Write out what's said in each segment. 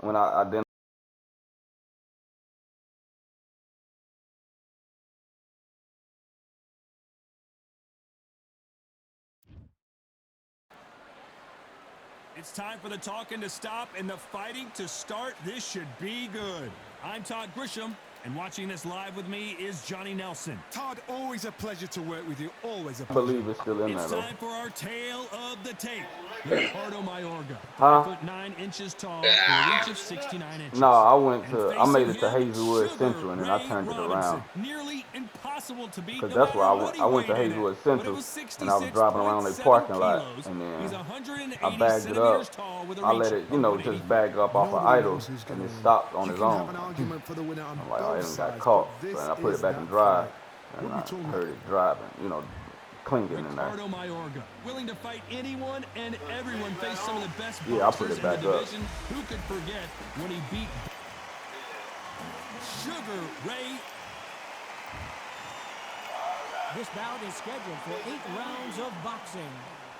when I didn't. It's time for the talking to stop and the fighting to start. This should be good. I'm Todd Grisham, and watching this live with me is Johnny Nelson. Todd, always a pleasure to work with you. Always a I pleasure. believe it's still in there, It's though. time for our tale of the tape. Ricardo Mayorga, Huh? 5'9" tall, with a reach of 69 inches. No, I made it to him, Hazelwood Sugar Central, and then I Ray turned it Robinson. around. Nearly impossible to beat, Because no that's where matter what he I went to weighed in Hazelwood at. But it Central, was and I was driving around their parking lot, kilos. and He's then 180 I bagged it up. tall with a I reach let it, of just bag up off of Nobody idle, knows who's and gonna it win. stopped on You its can own. have an argument for the winner on I'm like, oh, both it done sides, got caught. but this So, and I put is it back that in drive, fight. and What I you talking heard it driving, clinking in there. Ricardo Mayorga, willing to fight anyone and everyone, face some of the best Yeah, I put boxers it in the back up. division. Who could forget when he beat Sugar Ray? This bout is scheduled for 8 rounds of boxing.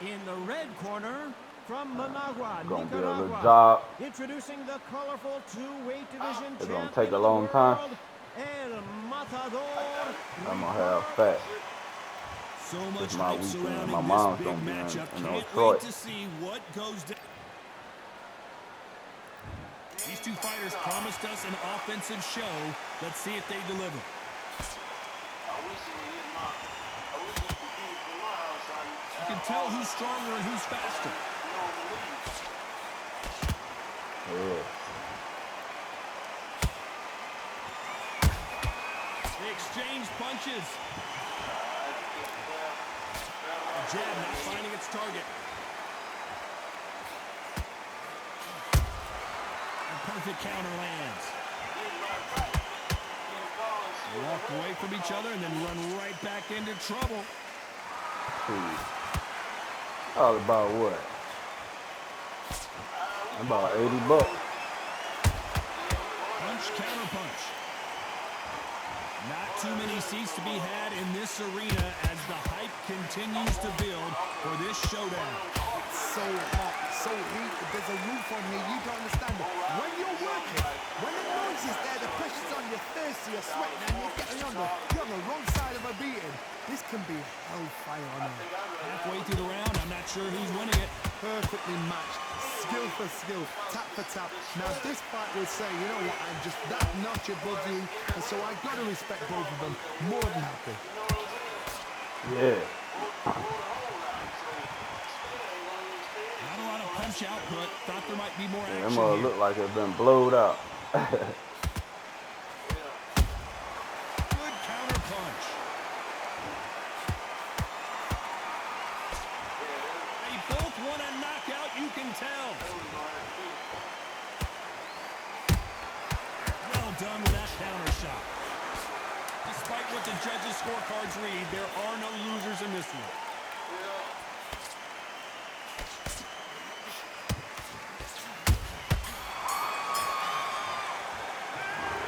In the red corner, from Managua, Gonna be a little Nicaragua, job. introducing the colorful 2-weight division It's gonna champion take a of the long time. world, El Matador. I'm gonna have fat. So much It's my hype weekend. surrounding My this mom's big gonna be in matchup. Can't Detroit. wait to see what goes down. These two fighters promised us an offensive show. Let's see if they deliver. You can tell who's stronger and who's faster. Yeah. They exchange punches. The jab not finding its target. And perfect counter lands. They walk away from each other and then run right back into trouble. All about what? About $80. Punch, counter punch. Not too many seats to be had in this arena as the hype continues to build for this showdown. It's so hot, so heated. There's a roof on here. You don't understand it. When you're working, when the noise is there, the pressure's on, you're thirsty, you're sweating, and you're on the wrong side of a beating. This can be hellfire on here. Halfway through the round, I'm not sure who's winning it. Perfectly matched, skill for skill, tap for tap. Now this fight will say, you know what, I'm just that notch above you, and so I've got to respect both of them. More than happy. Yeah. Not a lot of punch output. Thought there might be more That action mother here. look like it's been blowed out. Good counter punch. They both want a knockout, you can tell. Well done with that counter shot. Despite what the judges' scorecards read, there are no losers in this one.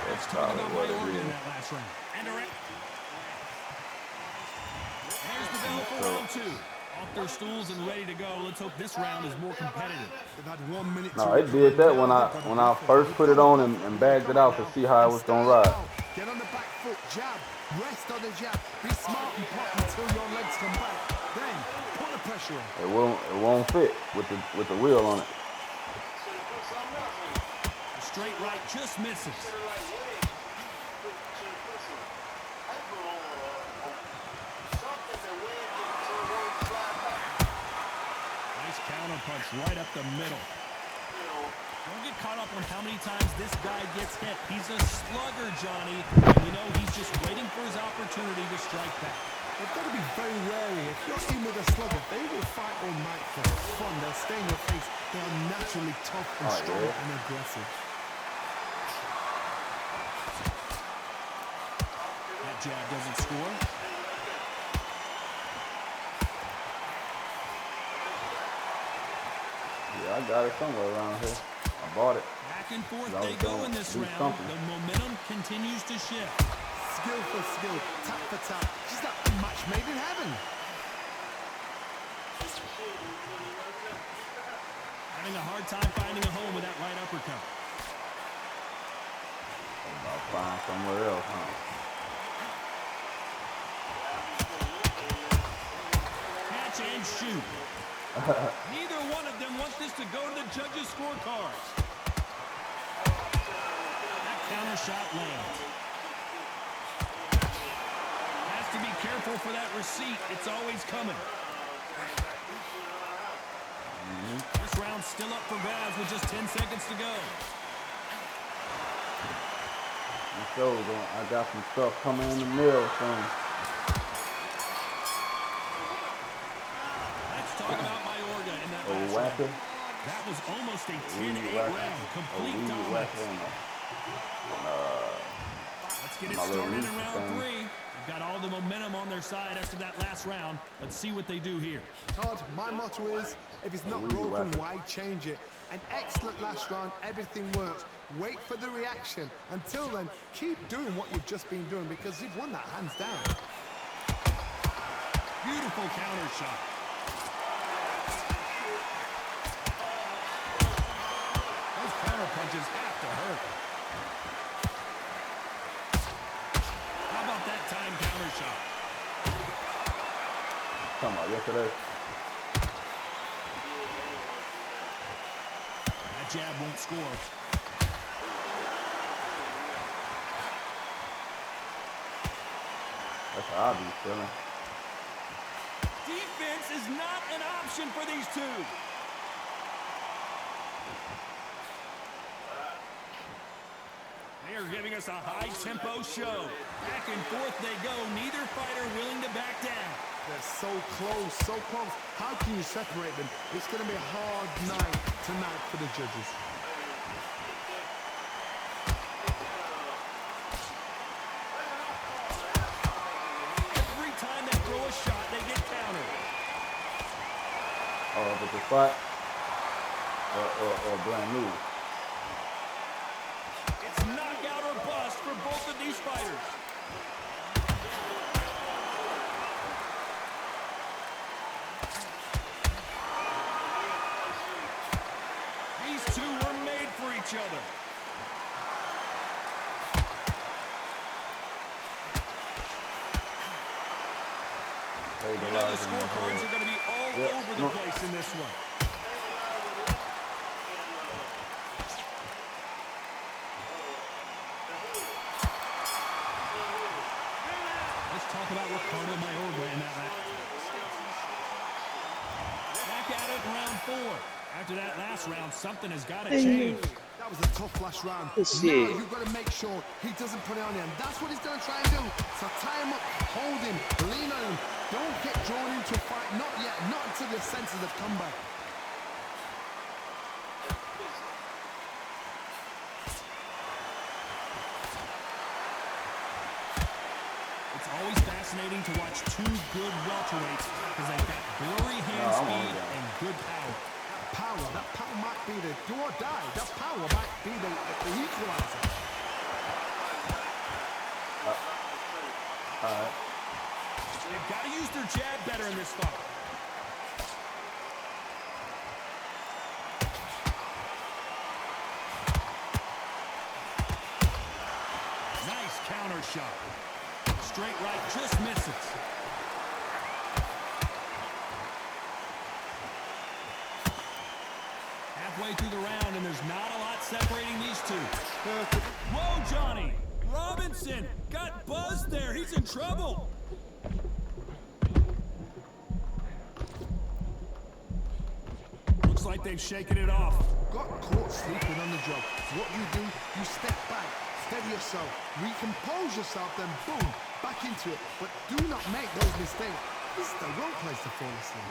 That's Talking probably about what Mayorga it in is. that last round. And there's the bell for round 2. Off their stools and ready to go. Let's hope this round is more competitive. They've had 1 minute No, to it did that when I first put it on and bagged it out to see how it was gonna ride. Get on the back foot, jab, rest on the jab. Be smart and pop until your legs come back. Then put the pressure on. It won't fit with the wheel on it. The straight right just misses. Nice counter punch right up the middle. Don't get caught up on how many times this guy gets hit. He's a slugger, Johnny. And you know he's just waiting for his opportunity to strike back. They've got to be very wary. If you're in with a slugger, they will fight all night for fun. They'll stay in your face. They are naturally tough and strong and aggressive. That jab doesn't score. Yeah, I got it somewhere around here. I bought it. Back and forth That they was go gonna in this do round. something. The momentum continues to shift. Skill for skill, tap for tap. Just like a match made in heaven. Having a hard time finding a home with that right uppercut. Neither one of them want this to go to the judges' scorecards. That counter shot lands. Has to be careful for that receipt. It's always coming. This round's still up for grabs with just 10 seconds to go. I got some stuff coming in the mail soon. Let's talk about Mayorga in that last round. That was almost a 10-8 round. Complete dominance. Let's get it started in round 3. They've got all the momentum on their side after that last round. Let's see what they do here. Todd, my motto is, if it's not broken, why change it? An excellent last round, everything works. Wait for the reaction. Until then, keep doing what you've just been doing because you've won that hands down. Beautiful counter shot. Those counter punches have to hurt. How about that time counter shot? Come on, yesterday. That jab won't score. That's how I be feeling. Defense is not an option for these two. They are giving us a high-tempo show. Back and forth they go. Neither fighter willing to back down. They're so close, so close. How can you separate them? It's going to be a hard night tonight for the judges. Every time they throw a shot, they get countered. But the spot or brand new. It's knockout or bust for both of these fighters. These two were made for each other. You know the scorecards are going to be all over the place in this one. Let's talk about Ricardo Mayorga in that round. Back at it in round 4. After that last round, something has got to change. That was a tough last round. Let's Now see. you've got to make sure he doesn't put it on him. That's what he's going to try and do. So tie him up, hold him, lean on him. Don't get drawn into a fight. Not yet. Not until your senses have come back. It's always fascinating to watch two good welterweights because they've got blurry hand speed and good power. That power might be the do or die. That power might be the equalizer. All right. They've got to use their jab better in this fight. Nice counter shot. Straight right just misses. Halfway through the round, and there's not a lot separating these two. Whoa, Johnny! Robinson got buzzed there. He's in trouble. Looks like they've shaken it off. Got caught sleeping on the job. What you do, you step back, steady yourself, recompose yourself, then boom, back into it. But do not make those mistakes. This is the wrong place to fall asleep.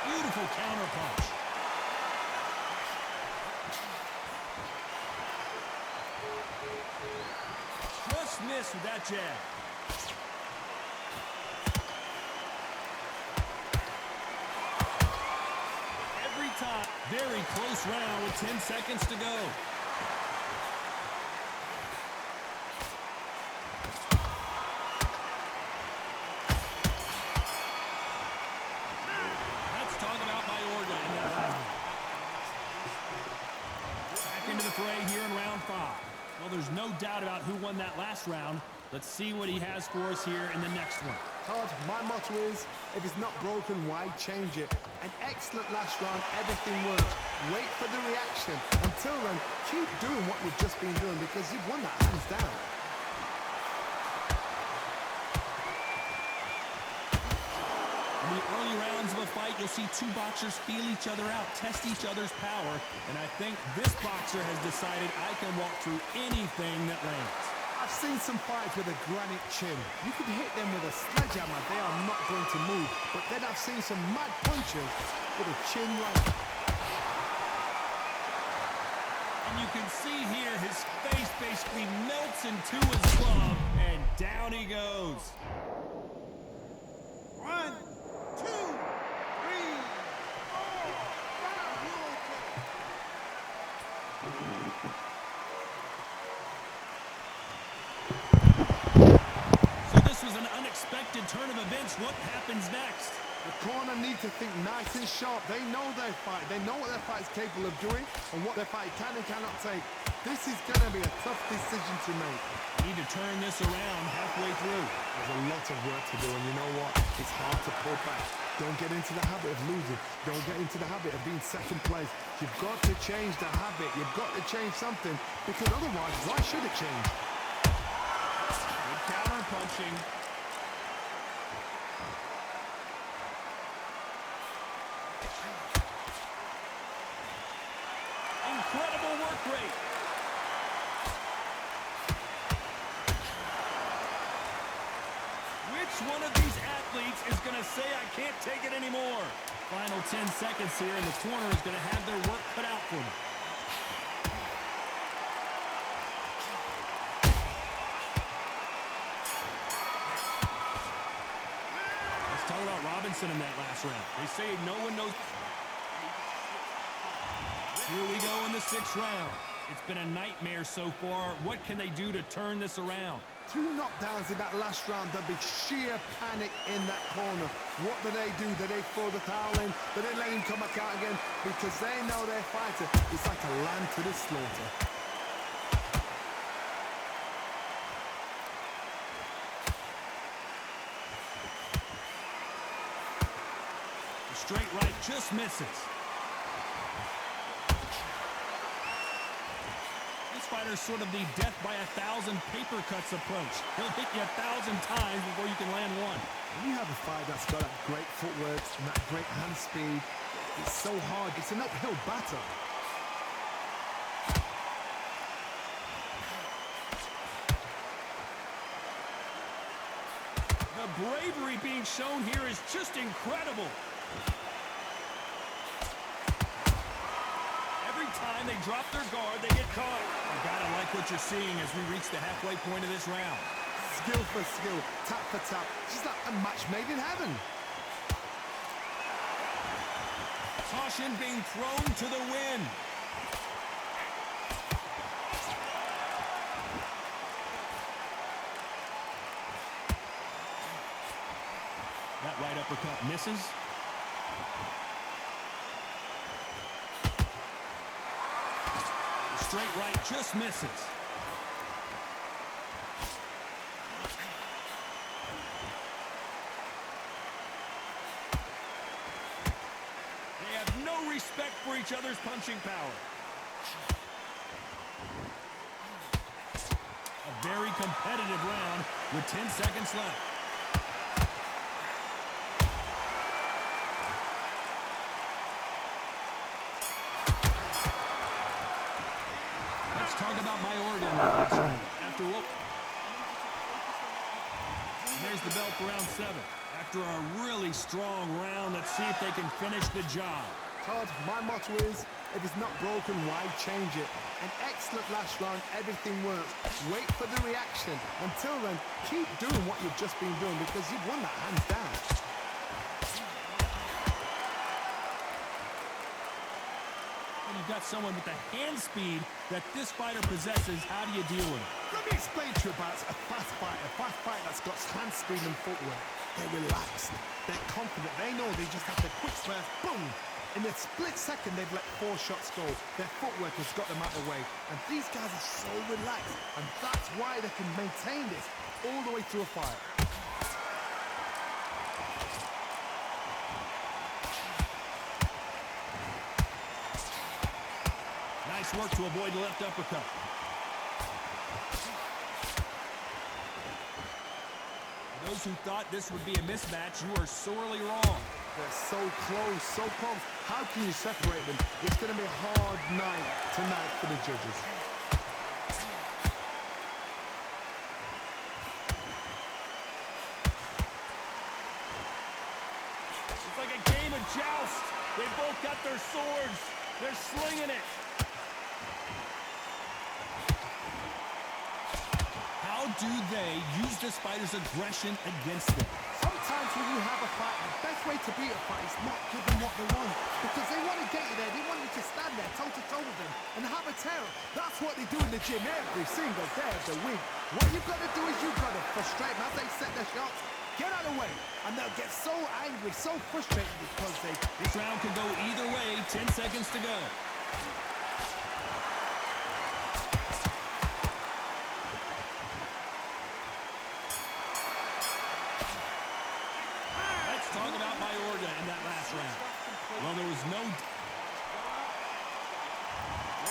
Beautiful counter punch. Just missed with that jab. Every time, very close round with 10 seconds to go. Let's talk about Mayorga in that round. Back into the fray here in round 5. Well, there's no doubt about who won that last round. Let's see what he has for us here in the next one. Todd, my motto is, if it's not broken, why change it? An excellent last round, everything works. Wait for the reaction. Until then, keep doing what you've just been doing because you've won that hands down. In the early rounds of a fight, you'll see two boxers feel each other out, test each other's power, and I think this boxer has decided I can walk through anything that lands. I've seen some fights with a granite chin. You could hit them with a sledgehammer, they are not going to move. But then I've seen some mad punchers with a chin like... And you can see here his face basically melts into his glove, and down he goes. 1, 2, 3, 4, 5. So this was an unexpected turn of events. What happens next? The corner need to think nice and sharp. They know their fight. They know what their fight's capable of doing and what their fight can and cannot take. This is going to be a tough decision to make. Need to turn this around halfway through. There's a lot of work to do, and you know what? It's hard to pull back. Don't get into the habit of losing. Don't get into the habit of being second place. You've got to change the habit. You've got to change something, because otherwise, why should it change? Good counter punching. Incredible work rate. Which one of these athletes is going to say, I can't take it anymore? Final 10 seconds here, and the corner is going to have their work cut out for them. Let's talk about Robinson in that last round. They say no one knows. Here we go in the 6th round. It's been a nightmare so far. What can they do to turn this around? 2 knockdowns in that last round. There'll be sheer panic in that corner. What do? Do they throw the towel in? Do they let him come back out again? Because they know their fighter is like a lamb to the slaughter. The straight right just misses. This fighter's sort of the death by 1,000 paper cuts approach. He'll hit you 1,000 times before you can land one. When you have a fight that's got that great footwork and that great hand speed, it's so hard. It's an uphill battle. The bravery being shown here is just incredible. Every time they drop their guard, they get caught. You gotta like what you're seeing as we reach the halfway point of this round. Skill for skill, tap for tap, just like a match made in heaven. Caution being thrown to the wind. That right uppercut misses. The straight right just misses. They have no respect for each other's punching power. A very competitive round with 10 seconds left. Let's talk about Mayorga. After what? There's the belt for round 7. After a really strong round, let's see if they can finish the job. Todd, my motto is, if it's not broken, why change it? An excellent last round, everything works. Wait for the reaction. Until then, keep doing what you've just been doing because you've won that hands down. When you've got someone with the hand speed that this fighter possesses, how do you deal with it? Let me explain to you about a fast fighter that's got hand speed and footwork. They're relaxed, they're confident, they know they just have to quick smash, boom! In a split second, they've let 4 shots go. Their footwork has got them out of the way. And these guys are so relaxed, and that's why they can maintain this all the way through a fight. Nice work to avoid the left uppercut. For those who thought this would be a mismatch, you are sorely wrong. They're so close, so close. How can you separate them? It's going to be a hard night tonight for the judges. It's like a game of joust. They both got their swords. They're slinging it. How do they use this fighter's aggression against them? Sometimes when you have a fight, the best way to beat a fight is not give them what they want. Because they want to get you there. They want you to stand there toe-to-toe with them and have a terror. That's what they do in the gym every single day of the week. What you've got to do is you've got to frustrate them as they set their shots. Get out of the way. And they'll get so angry, so frustrated because they... This round can go either way. 10 seconds to go. Let's talk about Mayorga in that last round. Well, there was no...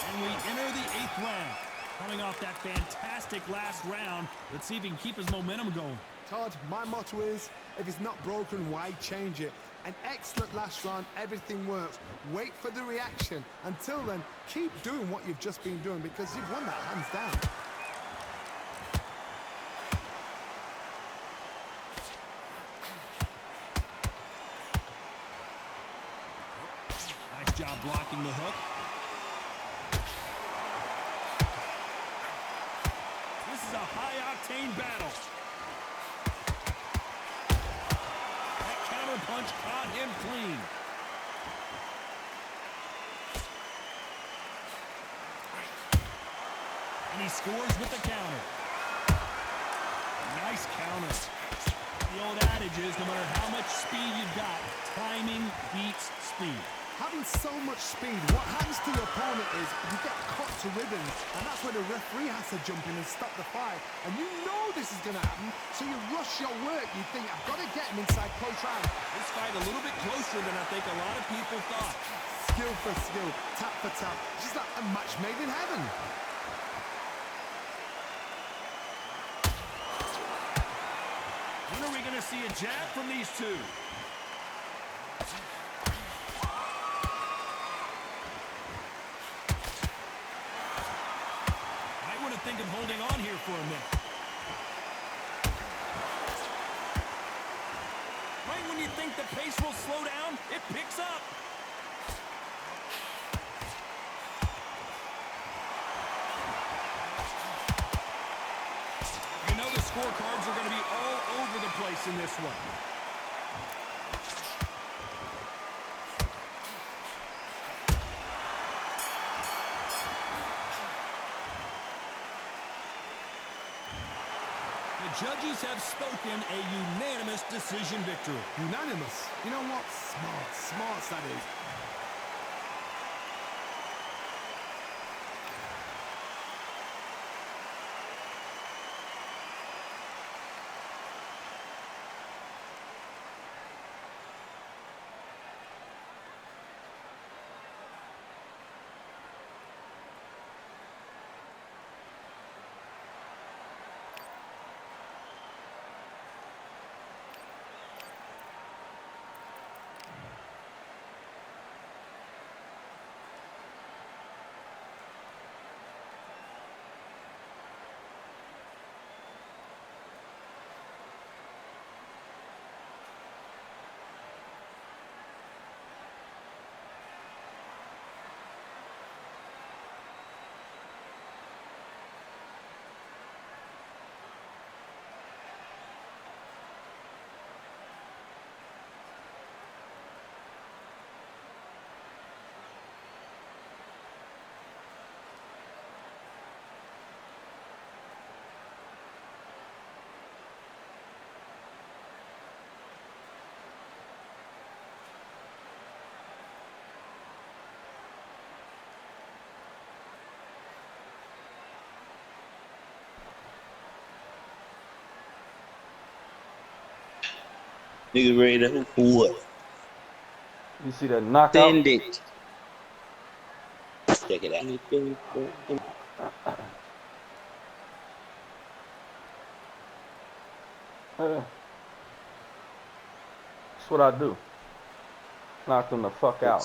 And we enter the 8th round. Coming off that fantastic last round, let's see if he can keep his momentum going. Todd, my motto is, if it's not broken, why change it? An excellent last round, everything works. Wait for the reaction. Until then, keep doing what you've just been doing because you've won that hands down. Nice job blocking the hook. This is a high-octane battle. That counter punch caught him clean. And he scores with the counter. Nice counter. The old adage is no matter how much speed you've got, timing beats speed. Having so much speed, what happens to your opponent is you get cut to ribbons, and that's where the referee has to jump in and stop the fight. And you know this is going to happen, so you rush your work. You think, I've got to get him inside close round. This fight a little bit closer than I think a lot of people thought. Skill for skill, tap for tap. Just like a match made in heaven. When are we going to see a jab from these two? Think of holding on here for a minute. Right when you think the pace will slow down, it picks up. You know the scorecards are going to be all over the place in this one. Judges have spoken a unanimous decision victory. Unanimous? You know what? Smart, smart that is. Nigga ready to what? You see that knockout? Send it. Check it out. Anything for him? That's what I do. Knock them the fuck out.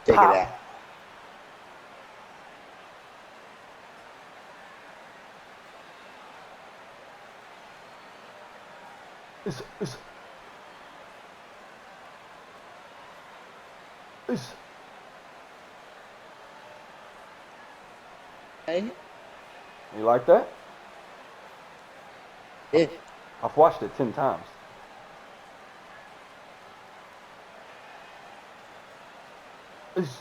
Check it Pow. out. It's Hey? You like that? Yeah. I've watched it 10 times. It's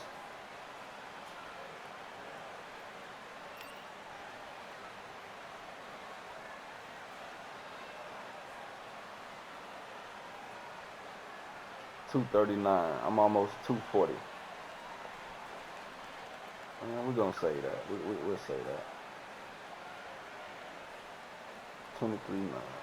$239. I'm almost 240. We're gonna say that. We'll say that. 23.9.